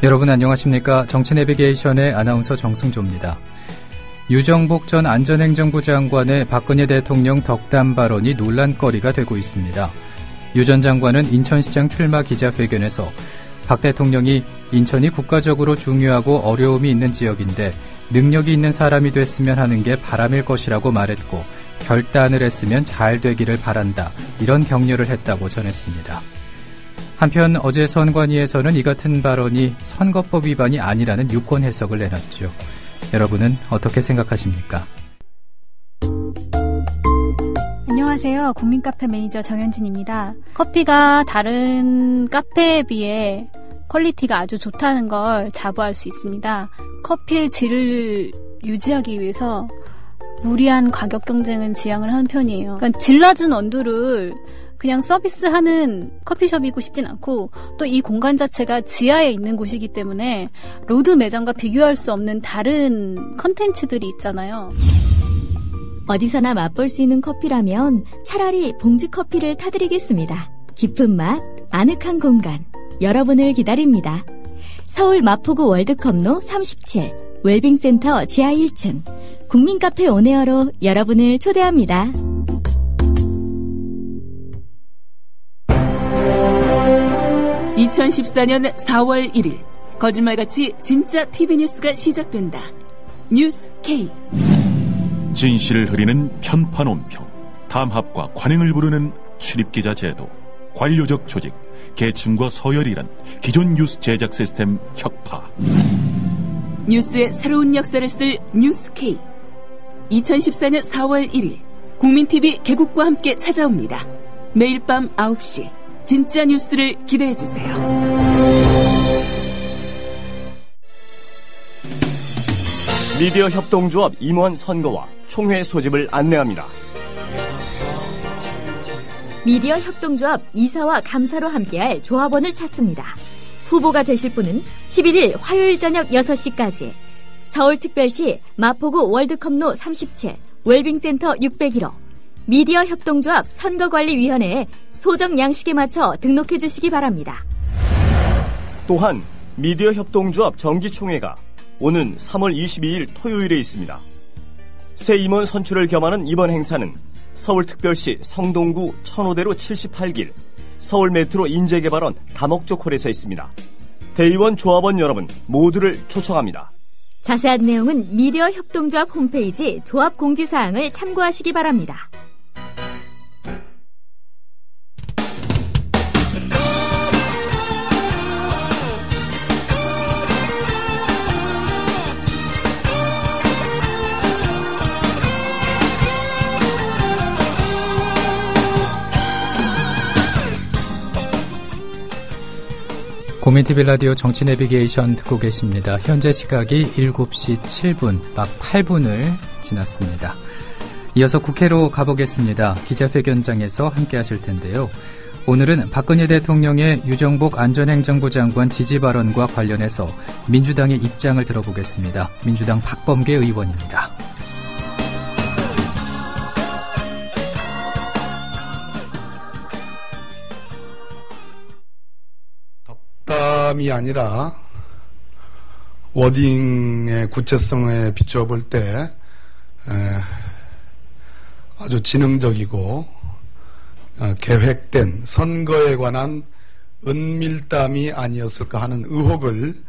여러분 안녕하십니까? 정치내비게이션의 아나운서 정승조입니다. 유정복 전 안전행정부 장관의 박근혜 대통령 덕담 발언이 논란거리가 되고 있습니다. 유 전 장관은 인천시장 출마 기자회견에서 박 대통령이 인천이 국가적으로 중요하고 어려움이 있는 지역인데 능력이 있는 사람이 됐으면 하는 게 바람일 것이라고 말했고 결단을 했으면 잘 되기를 바란다. 이런 격려를 했다고 전했습니다. 한편 어제 선관위에서는 이 같은 발언이 선거법 위반이 아니라는 유권 해석을 내놨죠. 여러분은 어떻게 생각하십니까? 안녕하세요. 국민카페 매니저 정현진입니다. 커피가 다른 카페에 비해 퀄리티가 아주 좋다는 걸 자부할 수 있습니다. 커피의 질을 유지하기 위해서 무리한 가격 경쟁은 지양을 한 편이에요. 그러니까 질 낮은 원두를 그냥 서비스하는 커피숍이고 싶진 않고 또 이 공간 자체가 지하에 있는 곳이기 때문에 로드 매장과 비교할 수 없는 다른 컨텐츠들이 있잖아요. 어디서나 맛볼 수 있는 커피라면 차라리 봉지 커피를 타드리겠습니다. 깊은 맛, 아늑한 공간, 여러분을 기다립니다. 서울 마포구 월드컵로 37, 웰빙센터 지하 1층, 국민카페 온에어로 여러분을 초대합니다. (2014년 4월 1일) 거짓말같이 진짜 TV뉴스가 시작된다. 뉴스 K. 진실을 흐리는 편파 논평, 담합과 관행을 부르는 출입기자 제도, 관료적 조직, 계층과 서열이란 기존 뉴스 제작 시스템 혁파. 뉴스의 새로운 역사를 쓸 뉴스 K. 2014년 4월 1일 국민TV 개국과 함께 찾아옵니다. 매일 밤 9시 진짜 뉴스를 기대해주세요. 미디어 협동조합 임원 선거와 총회 소집을 안내합니다. 미디어 협동조합 이사와 감사로 함께할 조합원을 찾습니다. 후보가 되실 분은 11일 화요일 저녁 6시까지 서울특별시 마포구 월드컵로 37 웰빙센터 601호 미디어 협동조합 선거관리위원회에 소정 양식에 맞춰 등록해 주시기 바랍니다. 또한 미디어 협동조합 정기총회가 오는 3월 22일 토요일에 있습니다. 새 임원 선출을 겸하는 이번 행사는 서울특별시 성동구 천호대로 78길 서울메트로 인재개발원 다목적 홀에서 있습니다. 대의원 조합원 여러분 모두를 초청합니다. 자세한 내용은 미디어 협동조합 홈페이지 조합 공지사항을 참고하시기 바랍니다. 국민TV 라디오 정치내비게이션 듣고 계십니다. 현재 시각이 7시 7분, 막 8분을 지났습니다. 이어서 국회로 가보겠습니다. 기자회견장에서 함께 하실 텐데요. 오늘은 박근혜 대통령의 유정복 안전행정부 장관 지지 발언과 관련해서 민주당의 입장을 들어보겠습니다. 민주당 박범계 의원입니다. 이 아니라 워딩의 구체성에 비추어 볼 때 아주 지능적이고 계획된 선거에 관한 은밀담이 아니었을까 하는 의혹을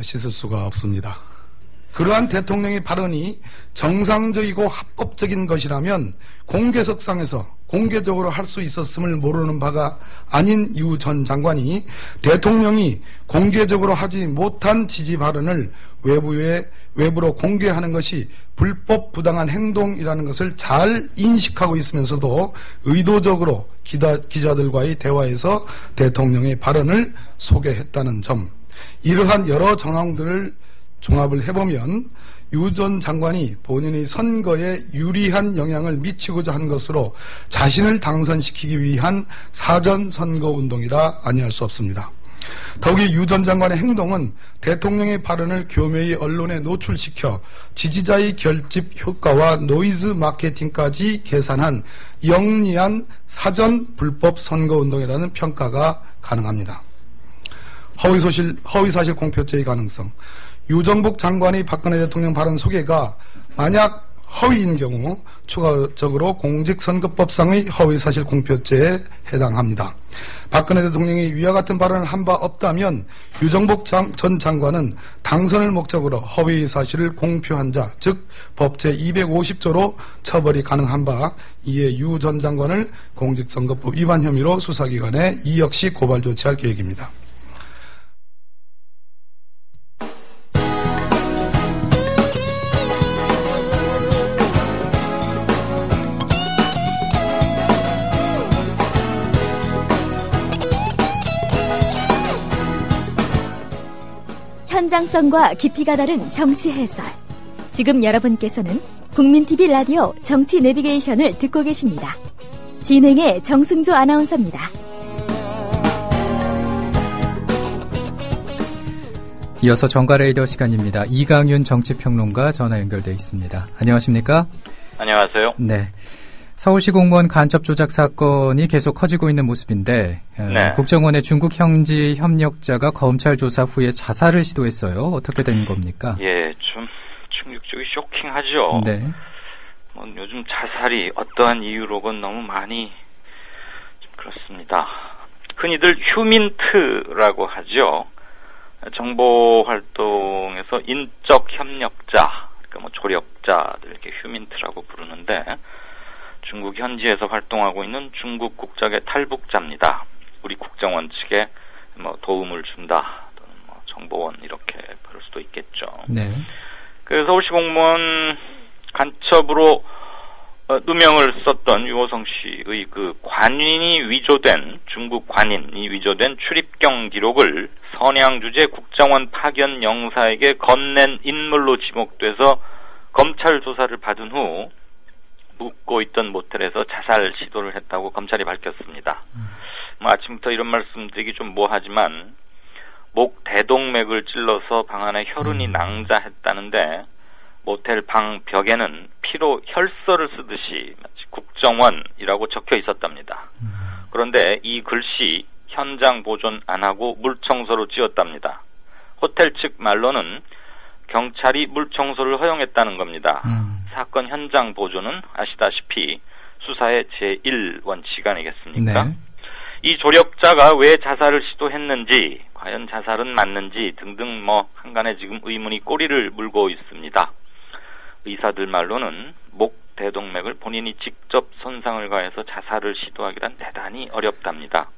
씻을 수가 없습니다. 그러한 대통령의 발언이 정상적이고 합법적인 것이라면 공개석상에서 공개적으로 할 수 있었음을 모르는 바가 아닌 유 전 장관이 대통령이 공개적으로 하지 못한 지지 발언을 외부로 공개하는 것이 불법 부당한 행동이라는 것을 잘 인식하고 있으면서도 의도적으로 기자들과의 대화에서 대통령의 발언을 소개했다는 점, 이러한 여러 정황들을 종합을 해보면 유 전 장관이 본인의 선거에 유리한 영향을 미치고자 한 것으로 자신을 당선시키기 위한 사전 선거운동이라 아니할 수 없습니다. 더욱이 유 전 장관의 행동은 대통령의 발언을 교묘히 언론에 노출시켜 지지자의 결집 효과와 노이즈 마케팅까지 계산한 영리한 사전 불법 선거운동이라는 평가가 가능합니다. 허위사실 공표죄의 가능성, 유정복 장관의 박근혜 대통령 발언 소개가 만약 허위인 경우 추가적으로 공직선거법상의 허위사실 공표죄에 해당합니다. 박근혜 대통령이 위와 같은 발언을 한 바 없다면 유정복 전 장관은 당선을 목적으로 허위사실을 공표한 자, 즉 법 제250조로 처벌이 가능한 바, 이에 유 전 장관을 공직선거법 위반 혐의로 수사기관에 이 역시 고발 조치할 계획입니다. 현장성과 깊이가 다른 정치 해설. 지금 여러분께서는 국민TV 라디오 정치 내비게이션을 듣고 계십니다. 진행의 정승조 아나운서입니다. 이어서 정가레이더 시간입니다. 이강윤 정치평론가 전화 연결돼 있습니다. 안녕하십니까? 안녕하세요. 네. 서울시 공무원 간첩 조작 사건이 계속 커지고 있는 모습인데 네. 국정원의 중국 현지 협력자가 검찰 조사 후에 자살을 시도했어요. 어떻게 된 겁니까? 예, 좀 충격적이 쇼킹하죠. 네. 요즘 자살이 어떠한 이유로건 너무 많이 좀 그렇습니다. 흔히들 휴민트라고 하죠. 정보 활동에서 인적 협력자, 그러니까 조력자들 이렇게 휴민트라고 부르는데. 중국 현지에서 활동하고 있는 중국 국적의 탈북자입니다. 우리 국정원 측에 도움을 준다 또는 정보원 이렇게 부를 수도 있겠죠. 네. 그 서울시 공무원 간첩으로 누명을 썼던 유호성 씨의 그 관인이 위조된 중국 관인이 위조된 출입경 기록을 선양 주재 국정원 파견 영사에게 건넨 인물로 지목돼서 검찰 조사를 받은 후 묵고 있던 모텔에서 자살 시도를 했다고 검찰이 밝혔습니다. 아침부터 이런 말씀드리기 좀 뭐하지만 목 대동맥을 찔러서 방 안에 혈흔이 낭자했다는데 모텔 방 벽에는 피로 혈서를 쓰듯이 마치 국정원이라고 적혀 있었답니다. 그런데 이 글씨 현장 보존 안 하고 물청소로 지웠답니다. 호텔 측 말로는 경찰이 물청소를 허용했다는 겁니다. 사건 현장 보존은 아시다시피 수사의 제1원칙 아니겠습니까? 네. 이 조력자가 왜 자살을 시도했는지, 과연 자살은 맞는지 등등 한간에 지금 의문이 꼬리를 물고 있습니다. 의사들 말로는 목 대동맥을 본인이 직접 손상을 가해서 자살을 시도하기란 대단히 어렵답니다.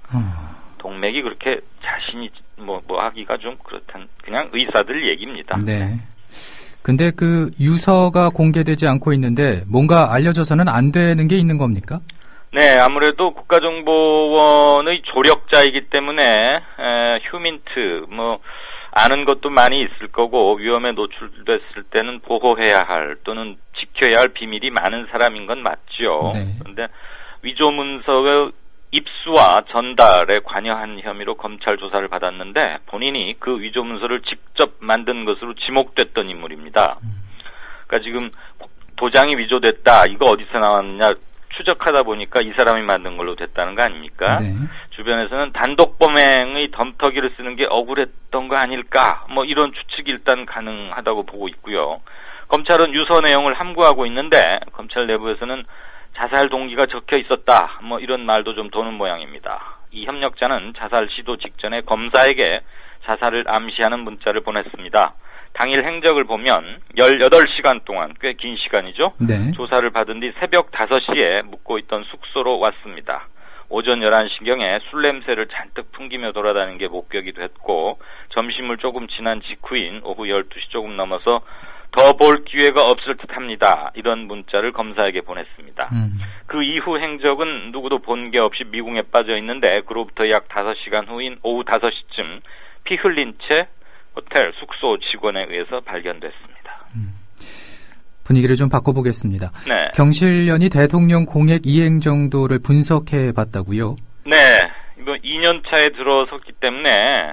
동맥이 그렇게 자신이 하기가 좀 그렇단 그냥 의사들 얘기입니다. 네. 근데 그 유서가 공개되지 않고 있는데 뭔가 알려져서는 안 되는 게 있는 겁니까? 네, 아무래도 국가정보원의 조력자이기 때문에 휴민트 아는 것도 많이 있을 거고 위험에 노출됐을 때는 보호해야 할 또는 지켜야 할 비밀이 많은 사람인 건 맞죠. 네. 그런데 위조 문서의 입수와 전달에 관여한 혐의로 검찰 조사를 받았는데 본인이 그 위조 문서를 직접 만든 것으로 지목됐던 인물입니다. 그러니까 지금 도장이 위조됐다, 이거 어디서 나왔느냐 추적하다 보니까 이 사람이 만든 걸로 됐다는 거 아닙니까? 네. 주변에서는 단독 범행의 덤터기를 쓰는 게 억울했던 거 아닐까, 이런 추측이 일단 가능하다고 보고 있고요. 검찰은 유서 내용을 함구하고 있는데 검찰 내부에서는 자살 동기가 적혀 있었다, 이런 말도 좀 도는 모양입니다. 이 협력자는 자살 시도 직전에 검사에게 자살을 암시하는 문자를 보냈습니다. 당일 행적을 보면 18시간 동안 꽤 긴 시간이죠. 네. 조사를 받은 뒤 새벽 5시에 묵고 있던 숙소로 왔습니다. 오전 11시경에 술 냄새를 잔뜩 풍기며 돌아다니는 게 목격이 됐고 점심을 조금 지난 직후인 오후 12시 조금 넘어서 더 볼 기회가 없을 듯합니다. 이런 문자를 검사에게 보냈습니다. 그 이후 행적은 누구도 본 게 없이 미궁에 빠져 있는데 그로부터 약 5시간 후인 오후 5시쯤 피 흘린 채 호텔 숙소 직원에 의해서 발견됐습니다. 분위기를 좀 바꿔보겠습니다. 네. 경실련이 대통령 공약 이행 정도를 분석해 봤다고요? 네. 이번 2년 차에 들어섰기 때문에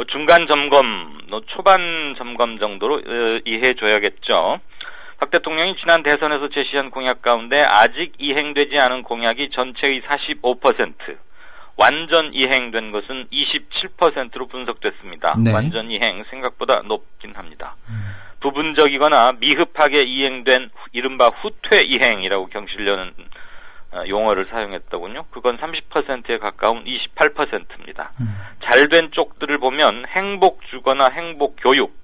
중간 점검, 초반 점검 정도로 이해해줘야겠죠. 박 대통령이 지난 대선에서 제시한 공약 가운데 아직 이행되지 않은 공약이 전체의 45%, 완전 이행된 것은 27%로 분석됐습니다. 네. 완전 이행 생각보다 높긴 합니다. 부분적이거나 미흡하게 이행된 이른바 후퇴 이행이라고 경실련은 용어를 사용했더군요. 그건 30%에 가까운 28%입니다. 잘된 쪽들을 보면 행복 주거나 행복 교육,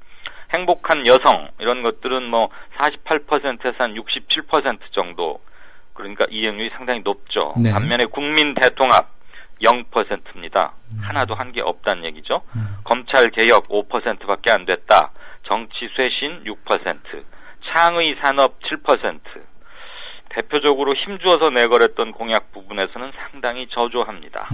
행복한 여성 이런 것들은 뭐 48%에서 한 67% 정도, 그러니까 이행률이 상당히 높죠. 네. 반면에 국민 대통합 0%입니다. 하나도 한 게 없다는 얘기죠. 검찰 개혁 5%밖에 안 됐다. 정치 쇄신 6%, 창의 산업 7%. 대표적으로 힘주어서 내걸었던 공약 부분에서는 상당히 저조합니다.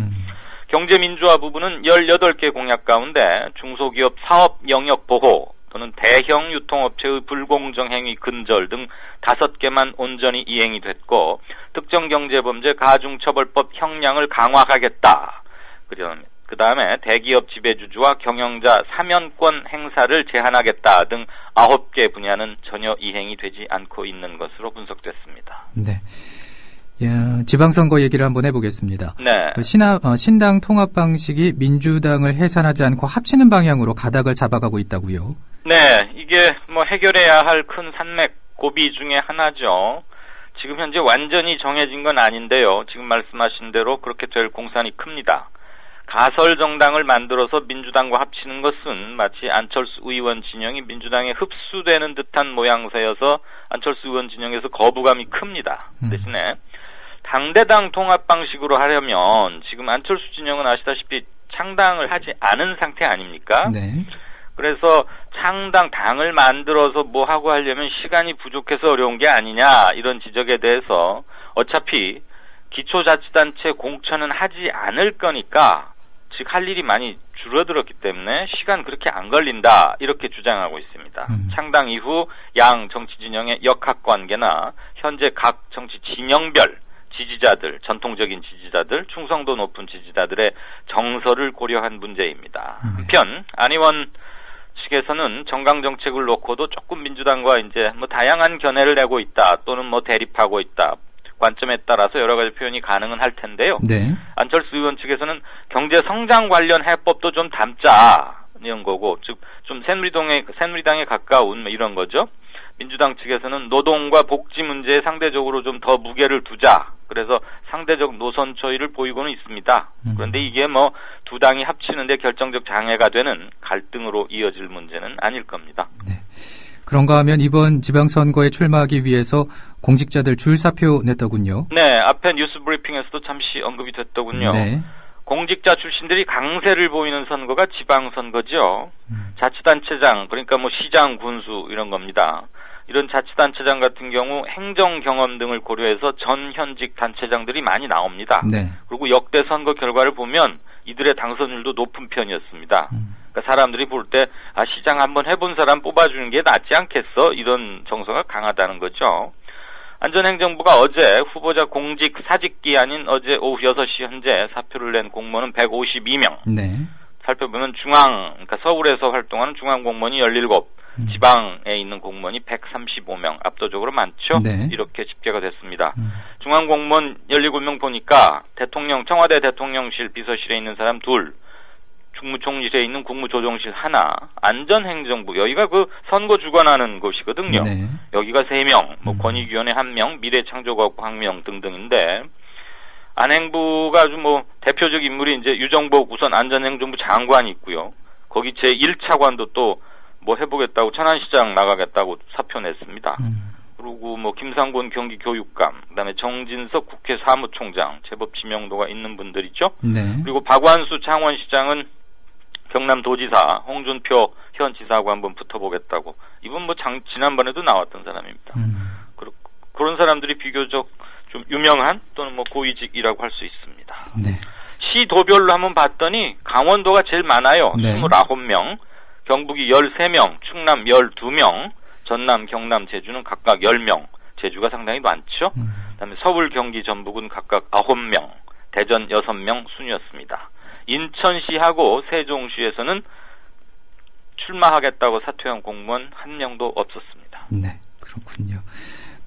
경제민주화 부분은 18개 공약 가운데 중소기업 사업 영역 보호 또는 대형 유통업체의 불공정 행위 근절 등 5개만 온전히 이행이 됐고, 특정경제범죄 가중처벌법 형량을 강화하겠다. 그 다음에 대기업 지배주주와 경영자 사면권 행사를 제한하겠다 등 9개 분야는 전혀 이행이 되지 않고 있는 것으로 분석됐습니다. 네. 지방선거 얘기를 한번 해보겠습니다. 네. 신당 통합 방식이 민주당을 해산하지 않고 합치는 방향으로 가닥을 잡아가고 있다고요? 네, 이게 뭐 해결해야 할 큰 산맥 고비 중에 하나죠. 지금 현재 완전히 정해진 건 아닌데요. 지금 말씀하신 대로 그렇게 될 공산이 큽니다. 가설 정당을 만들어서 민주당과 합치는 것은 마치 안철수 의원 진영이 민주당에 흡수되는 듯한 모양새여서 안철수 의원 진영에서 거부감이 큽니다. 대신에 당대당 통합 방식으로 하려면 지금 안철수 진영은 아시다시피 창당을 하지 않은 상태 아닙니까? 네. 그래서 당을 만들어서 뭐 하고 하려면 시간이 부족해서 어려운 게 아니냐, 이런 지적에 대해서 어차피 기초자치단체 공천은 하지 않을 거니까, 즉 할 일이 많이 줄어들었기 때문에 시간 그렇게 안 걸린다, 이렇게 주장하고 있습니다. 창당 이후 양 정치 진영의 역학관계나 현재 각 정치 진영별 지지자들, 전통적인 지지자들, 충성도 높은 지지자들의 정서를 고려한 문제입니다. 한편 안 의원 측에서는 정강 정책을 놓고도 조금 민주당과 이제 뭐 다양한 견해를 내고 있다, 또는 뭐 대립하고 있다, 관점에 따라서 여러 가지 표현이 가능은 할 텐데요. 네. 안철수 의원 측에서는 경제 성장 관련 해법도 좀 담자, 이런 거고, 즉 좀 새누리당에 가까운 이런 거죠. 민주당 측에서는 노동과 복지 문제에 상대적으로 좀 더 무게를 두자, 그래서 상대적 노선 초이를 보이고는 있습니다. 그런데 이게 뭐 두 당이 합치는데 결정적 장애가 되는 갈등으로 이어질 문제는 아닐 겁니다. 네. 그런가 하면 이번 지방선거에 출마하기 위해서 공직자들 줄사표 냈더군요. 네, 앞에 뉴스 브리핑에서도 잠시 언급이 됐더군요. 네. 공직자 출신들이 강세를 보이는 선거가 지방선거죠. 자치단체장, 그러니까 뭐 시장, 군수 이런 겁니다. 이런 자치단체장 같은 경우 행정 경험 등을 고려해서 전 현직 단체장들이 많이 나옵니다. 네. 그리고 역대 선거 결과를 보면 이들의 당선율도 높은 편이었습니다. 그러니까 사람들이 볼 때 시장 한번 해본 사람 뽑아주는 게 낫지 않겠어? 이런 정서가 강하다는 거죠. 안전행정부가 어제 후보자 공직 사직기 아닌 어제 오후 6시 현재 사표를 낸 공무원은 152명. 네. 살펴보면 그러니까 서울에서 활동하는 중앙공무원이 17, 지방에 있는 공무원이 135명, 압도적으로 많죠? 네. 이렇게 집계가 됐습니다. 중앙공무원 17명 보니까 청와대 대통령실 비서실에 있는 사람 2, 국무총리실에 있는 국무조정실 1, 안전행정부, 여기가 그 선거 주관하는 곳이거든요. 네. 여기가 3명, 뭐 권익위원회 1명, 미래창조과학부 1명 등등인데, 안행부가 아주 뭐 대표적 인물이 이제 유정복 우선 안전행정부 장관이 있고요. 거기 제1차관도 또 뭐 해보겠다고 천안시장 나가겠다고 사표 냈습니다. 그리고 뭐 김상곤 경기교육감, 그다음에 정진석 국회 사무총장, 제법 지명도가 있는 분들이죠. 네. 그리고 박완수 창원시장은 경남도지사, 홍준표 현 지사하고 한번 붙어보겠다고. 이분 뭐 지난번에도 나왔던 사람입니다. 그런 사람들이 비교적 좀 유명한 또는 뭐 고위직이라고 할 수 있습니다. 네. 시도별로 한번 봤더니 강원도가 제일 많아요. 네. 29명, 경북이 13명, 충남 12명, 전남, 경남, 제주는 각각 10명, 제주가 상당히 많죠. 그다음에 서울, 경기, 전북은 각각 9명, 대전 6명 순이었습니다. 인천시하고 세종시에서는 출마하겠다고 사퇴한 공무원 1명도 없었습니다. 네, 그렇군요.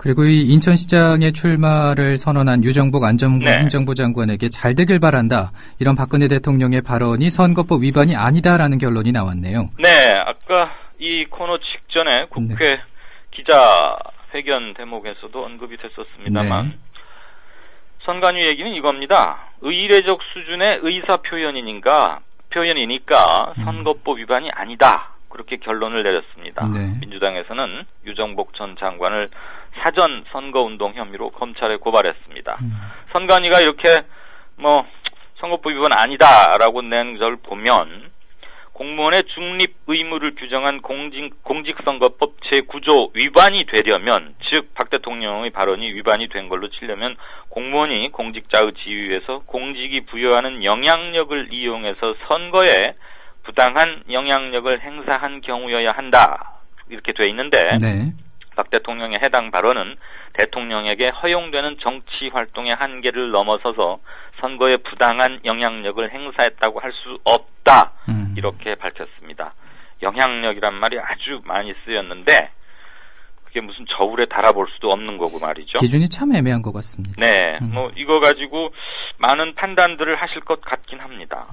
그리고 이 인천시장의 출마를 선언한 유정복 안전부 네. 행정부 장관에게 잘 되길 바란다. 이런 박근혜 대통령의 발언이 선거법 위반이 아니다라는 결론이 나왔네요. 네, 아까 이 코너 직전에 국회 네. 기자회견 대목에서도 언급이 됐었습니다만 네. 선관위 얘기는 이겁니다. 의례적 수준의 의사 표현이니까 선거법 위반이 아니다. 그렇게 결론을 내렸습니다. 네. 민주당에서는 유정복 전 장관을 사전 선거운동 혐의로 검찰에 고발했습니다. 선관위가 이렇게 선거법 위반 아니다라고 낸 걸 보면 공무원의 중립 의무를 규정한 공직선거법 제9조 위반이 되려면, 즉 박 대통령의 발언이 위반이 된 걸로 치려면 공무원이 공직자의 지위에서 공직이 부여하는 영향력을 이용해서 선거에 부당한 영향력을 행사한 경우여야 한다. 이렇게 돼 있는데 네. 박 대통령의 해당 발언은 대통령에게 허용되는 정치 활동의 한계를 넘어서서 선거에 부당한 영향력을 행사했다고 할 수 없다. 이렇게 밝혔습니다. 영향력이란 말이 아주 많이 쓰였는데 그게 무슨 저울에 달아볼 수도 없는 거고 말이죠. 기준이 참 애매한 것 같습니다. 네, 이거 가지고 많은 판단들을 하실 것 같긴 합니다.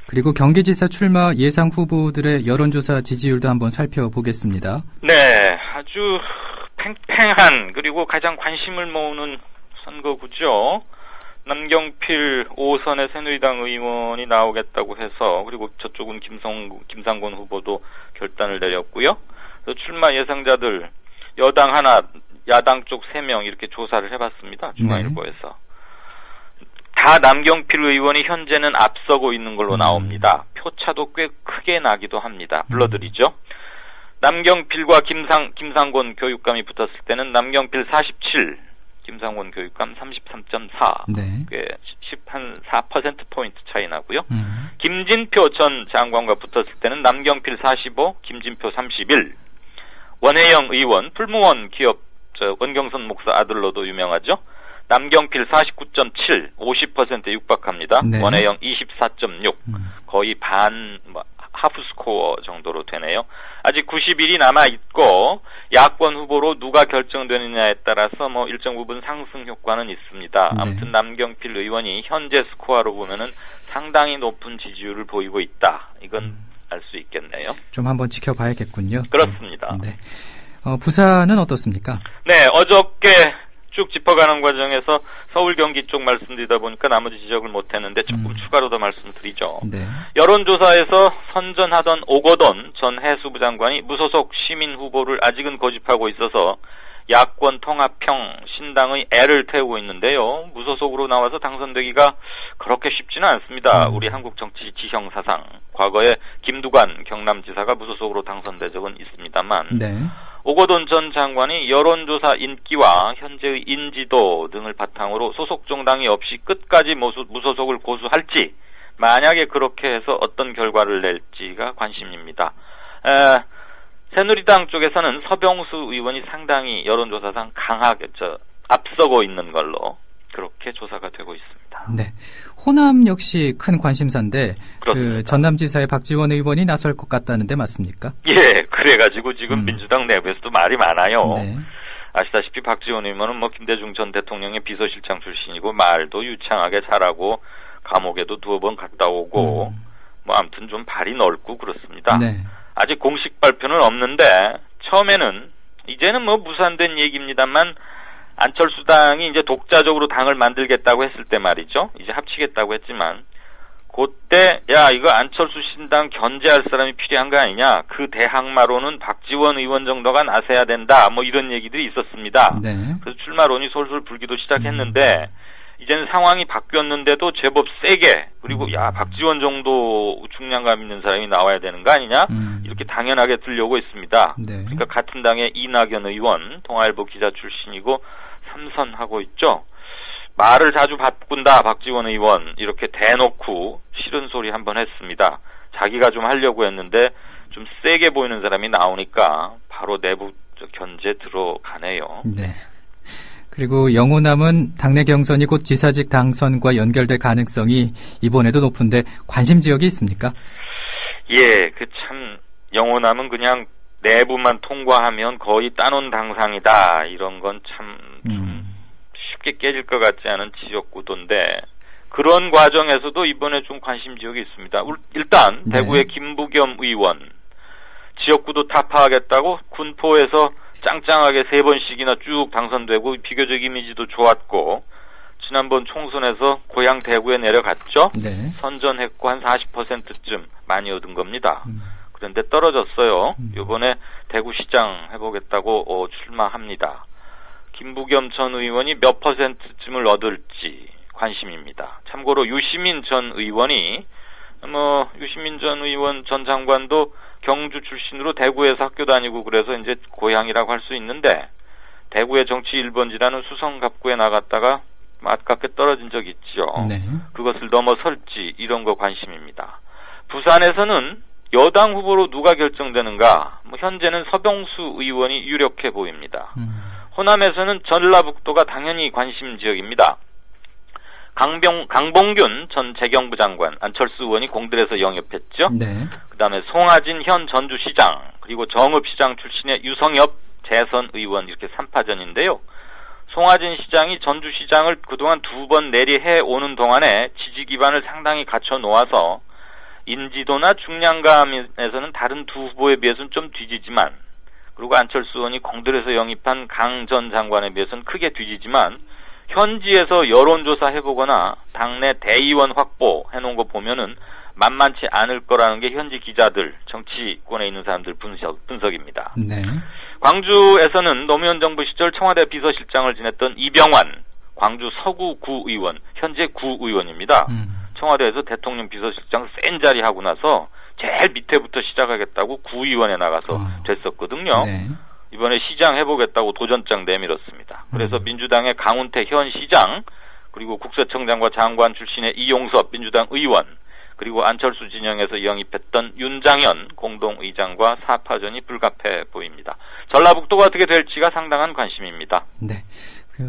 그리고 경기지사 출마 예상 후보들의 여론조사 지지율도 한번 살펴보겠습니다. 네, 아주 팽팽한 그리고 가장 관심을 모으는 선거구죠. 남경필 5선의 새누리당 의원이 나오겠다고 해서, 그리고 저쪽은 김상곤 후보도 결단을 내렸고요. 출마 예상자들 여당 하나, 야당 쪽 3명 이렇게 조사를 해봤습니다. 중앙일보에서. 다 남경필 의원이 현재는 앞서고 있는 걸로 나옵니다. 표차도 꽤 크게 나기도 합니다. 불러드리죠. 남경필과 김상곤 교육감이 붙었을 때는 남경필 47, 김상곤 교육감 33.4, 네. 꽤 한 4%포인트 차이 나고요. 김진표 전 장관과 붙었을 때는 남경필 45, 김진표 31, 원혜영 의원, 풀무원 기업 원경선 목사 아들로도 유명하죠. 남경필 49.7, 50%에 육박합니다. 네. 원혜영 24.6, 거의 하프 스코어 정도로 되네요. 아직 90일이 남아있고 야권 후보로 누가 결정되느냐에 따라서 일정 부분 상승 효과는 있습니다. 네. 아무튼 남경필 의원이 현재 스코어로 보면은 상당히 높은 지지율을 보이고 있다. 이건 알 수 있겠네요. 좀 한번 지켜봐야겠군요. 그렇습니다. 네. 부산은 어떻습니까? 네, 어저께 쭉 짚어가는 과정에서 서울 경기 쪽 말씀드리다 보니까 나머지 지적을 못했는데 조금 추가로 더 말씀드리죠. 네. 여론조사에서 선전하던 오거돈 전 해수부 장관이 무소속 시민 후보를 아직은 고집하고 있어서 야권 통합형 신당의 애를 태우고 있는데요. 무소속으로 나와서 당선되기가 그렇게 쉽지는 않습니다. 우리 한국 정치 지형 사상, 과거에 김두관 경남지사가 무소속으로 당선된 적은 있습니다만 네. 오거돈 전 장관이 여론조사 인기와 현재의 인지도 등을 바탕으로 소속 정당이 없이 끝까지 무소속을 고수할지, 만약에 그렇게 해서 어떤 결과를 낼지가 관심입니다. 새누리당 쪽에서는 서병수 의원이 상당히 여론조사상 강하게 앞서고 있는 걸로 그렇게 조사가 되고 있습니다. 네. 호남 역시 큰 관심사인데 전남지사의 박지원 의원이 나설 것 같다는데 맞습니까? 예, 그래가지고 지금 민주당 내부에서도 말이 많아요. 네. 아시다시피 박지원 의원은 김대중 전 대통령의 비서실장 출신이고 말도 유창하게 잘하고 감옥에도 2번 갔다 오고 아무튼 좀 발이 넓고 그렇습니다. 네. 아직 공식 발표는 없는데 처음에는 이제는 무산된 얘기입니다만 안철수당이 이제 독자적으로 당을 만들겠다고 했을 때 말이죠. 이제 합치겠다고 했지만 그때 이거 안철수 신당 견제할 사람이 필요한 거 아니냐. 그 대항마로는 박지원 의원 정도가 나서야 된다. 이런 얘기들이 있었습니다. 네. 그래서 출마론이 솔솔 불기도 시작했는데 이제는 상황이 바뀌었는데도 제법 세게, 그리고 박지원 정도 중량감 있는 사람이 나와야 되는 거 아니냐 이렇게 당연하게 들려오고 있습니다. 네. 그러니까 같은 당의 이낙연 의원, 동아일보 기자 출신이고 삼선하고 있죠. 말을 자주 바꾼다 박지원 의원, 이렇게 대놓고 싫은 소리 한번 했습니다. 자기가 좀 하려고 했는데 좀 세게 보이는 사람이 나오니까 바로 내부 견제 들어가네요. 네. 그리고 영호남은 당내 경선이 곧 지사직 당선과 연결될 가능성이 이번에도 높은데 관심 지역이 있습니까? 예, 참 영호남은 그냥 내부만 통과하면 거의 따놓은 당상이다. 이런 건 참 쉽게 깨질 것 같지 않은 지역구도인데 그런 과정에서도 이번에 좀 관심 지역이 있습니다. 일단 네. 대구의 김부겸 의원 지역구도 타파하겠다고 군포에서 짱짱하게 3번씩이나 쭉 당선되고 비교적 이미지도 좋았고 지난번 총선에서 고향 대구에 내려갔죠. 네. 선전했고 한 40%쯤 많이 얻은 겁니다. 그런데 떨어졌어요. 이번에 대구시장 해보겠다고 출마합니다. 김부겸 전 의원이 몇 %쯤을 얻을지 관심입니다. 참고로 유시민 전 의원이 유시민 전 의원 전 장관도 경주 출신으로 대구에서 학교 다니고 그래서 이제 고향이라고 할 수 있는데 대구의 정치 1번지라는 수성갑구에 나갔다가 아깝게 떨어진 적이 있죠. 네. 그것을 넘어설지 이런 거 관심입니다. 부산에서는 여당 후보로 누가 결정되는가? 현재는 서병수 의원이 유력해 보입니다. 호남에서는 전라북도가 당연히 관심 지역입니다. 강봉균 전 재경부 장관, 안철수 의원이 공들에서 영입했죠. 네. 그다음에 송하진 현 전주시장, 그리고 정읍시장 출신의 유성엽 재선 의원 이렇게 3파전인데요. 송하진 시장이 전주시장을 그동안 2번 내리해 오는 동안에 지지 기반을 상당히 갖춰 놓아서 인지도나 중량감에서는 다른 두 후보에 비해서는 좀 뒤지지만 그리고 안철수 의원이 공들에서 영입한 강 전 장관에 비해서는 크게 뒤지지만 현지에서 여론조사 해보거나 당내 대의원 확보 해놓은 거 보면은 만만치 않을 거라는 게 현지 기자들, 정치권에 있는 사람들 분석입니다. 네. 광주에서는 노무현 정부 시절 청와대 비서실장을 지냈던 이병환, 광주 서구 구의원, 현재 구의원입니다. 청와대에서 대통령 비서실장 센 자리 하고 나서 제일 밑에부터 시작하겠다고 구의원에 나가서 됐었거든요. 네. 이번에 시장 해보겠다고 도전장 내밀었습니다. 그래서 민주당의 강훈태 현 시장, 그리고 국세청장과 장관 출신의 이용섭 민주당 의원, 그리고 안철수 진영에서 영입했던 윤장현 공동의장과 4파전이 불가피해 보입니다. 전라북도가 어떻게 될지가 상당한 관심입니다. 네.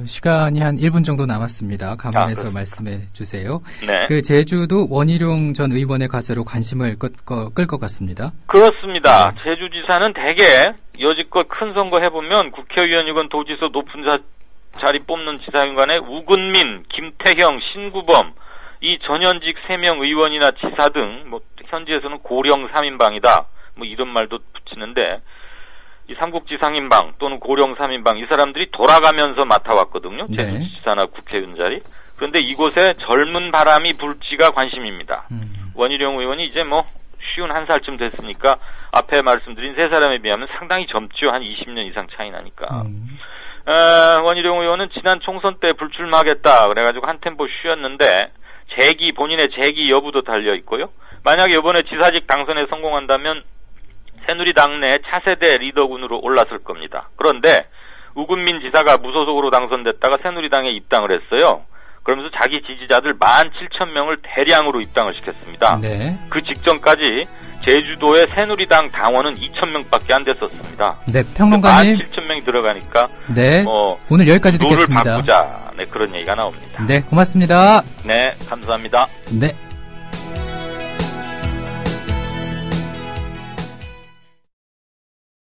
시간이 한 1분 정도 남았습니다. 감안해서 말씀해 주세요. 네. 그 제주도 원희룡 전 의원의 가세로 관심을 끌 것 같습니다. 그렇습니다. 네. 제주지사는 대개 여지껏 큰 선거 해보면 국회의원이건 도지사 높은 자리 뽑는 지사위원간에 우근민, 김태형, 신구범 이 전현직 3명 의원이나 지사 등 현지에서는 고령 3인방이다 이런 말도 붙이는데 이 삼국지 상인방 또는 고령 3인방 이 사람들이 돌아가면서 맡아왔거든요. 네. 제주지사나 국회의원 자리. 그런데 이곳에 젊은 바람이 불지가 관심입니다. 원희룡 의원이 이제 51살쯤 됐으니까 앞에 말씀드린 3사람에 비하면 상당히 젊죠. 한 20년 이상 차이 나니까. 원희룡 의원은 지난 총선 때 불출마하겠다 그래가지고 한 템포 쉬었는데 본인의 재기 여부도 달려있고요. 만약에 이번에 지사직 당선에 성공한다면 새누리당 내 차세대 리더군으로 올랐을 겁니다. 그런데 우근민 지사가 무소속으로 당선됐다가 새누리당에 입당을 했어요. 그러면서 자기 지지자들 17,000명을 대량으로 입당을 시켰습니다. 네. 그 직전까지 제주도의 새누리당 당원은 2,000명밖에 안 됐었습니다. 네, 평론가님. 17,000명이 들어가니까 네. 오늘 여기까지 듣겠습니다. 룰을 바꾸자. 네, 그런 얘기가 나옵니다. 네, 고맙습니다. 네, 감사합니다. 네.